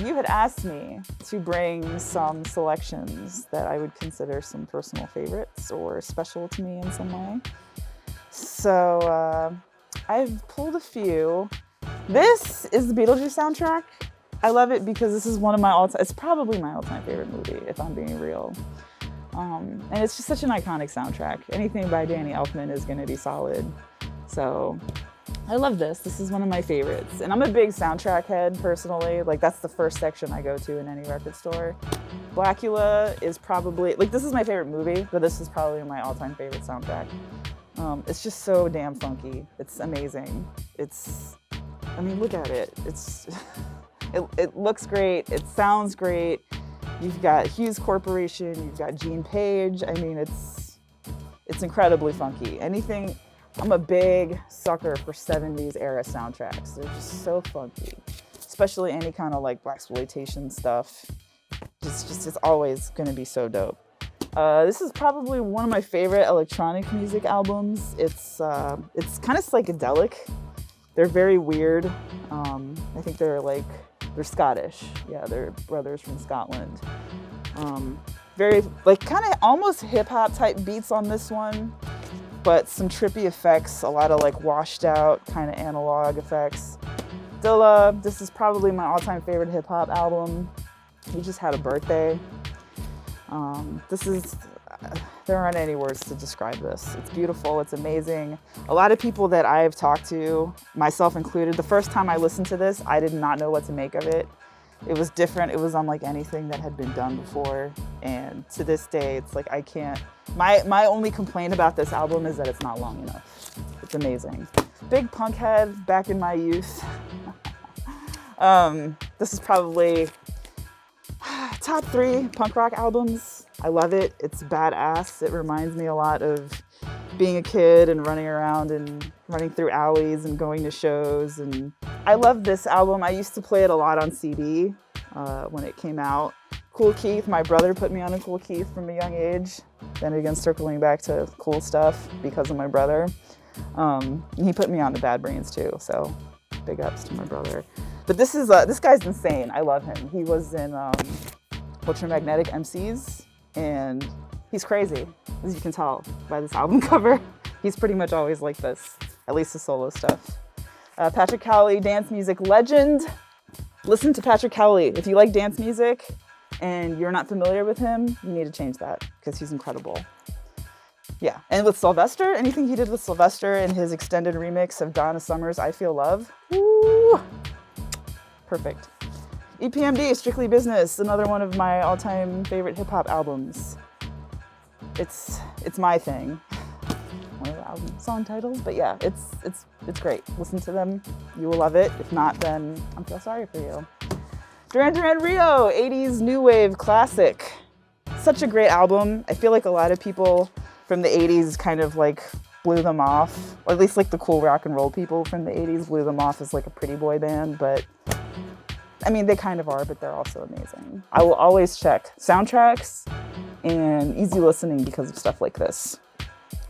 you had asked me to bring some selections that I would consider some personal favorites or special to me in some way. So I've pulled a few. This is the Beetlejuice soundtrack. I love it because this is one of my all-time, it's probably my all-time favorite movie, if I'm being real. And it's just such an iconic soundtrack. Anything by Danny Elfman is gonna be solid. So I love this. This is one of my favorites. And I'm a big soundtrack head personally. Like that's the first section I go to in any record store. Blacula is probably, like this is my favorite movie, but this is probably my all-time favorite soundtrack. It's just so damn funky. It's amazing. I mean, look at it. It looks great. It sounds great. You've got Hughes Corporation. You've got Gene Page. I mean, it's incredibly funky. I'm a big sucker for 70s era soundtracks. They're just so funky, especially any kind of like blaxploitation stuff. It's always gonna be so dope. This is probably one of my favorite electronic music albums. It's kind of psychedelic. They're very weird. I think they're Scottish. Yeah, they're brothers from Scotland. Very like kind of almost hip hop type beats on this one, but some trippy effects, a lot of like washed out kind of analog effects. Still, this is probably my all-time favorite hip hop album. He just had a birthday. There aren't any words to describe this. It's beautiful, it's amazing. A lot of people that I've talked to, myself included, the first time I listened to this, I did not know what to make of it. It was different, it was unlike anything that had been done before. And to this day, it's like I can't, my only complaint about this album is that it's not long enough. It's amazing. Big punk head back in my youth. This is probably top 3 punk rock albums. I love it. It's badass. It reminds me a lot of being a kid and running around and running through alleys and going to shows. And I love this album. I used to play it a lot on CD when it came out. Kool Keith, my brother put me on a Kool Keith from a young age. Then again, circling back to cool stuff because of my brother. And he put me on to Bad Brains too. So big ups to my brother. But this guy's insane. I love him. He was in Ultramagnetic MCs, and he's crazy, as you can tell by this album cover. He's pretty much always like this, at least the solo stuff. Patrick Cowley, dance music legend. Listen to Patrick Cowley. If you like dance music and you're not familiar with him, you need to change that because he's incredible. Yeah, and with Sylvester, anything he did with Sylvester in his extended remix of Donna Summer's I Feel Love, woo, perfect. EPMD, Strictly Business, another one of my all-time favorite hip-hop albums. It's my thing. One of the album song titles, but yeah, it's great. Listen to them, you will love it. If not, then I feel sorry for you. Duran Duran Rio, 80s new wave classic. Such a great album. I feel like a lot of people from the 80s kind of like blew them off, or at least like the cool rock and roll people from the 80s blew them off as like a pretty boy band, but I mean, they kind of are, but they're also amazing. I will always check soundtracks and easy listening because of stuff like this.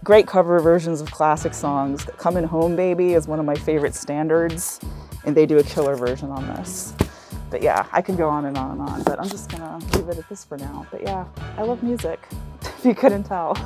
Great cover versions of classic songs. Comin' Home Baby is one of my favorite standards, and they do a killer version on this. But yeah, I could go on and on and on, but I'm just gonna leave it at this for now. But yeah, I love music, if you couldn't tell.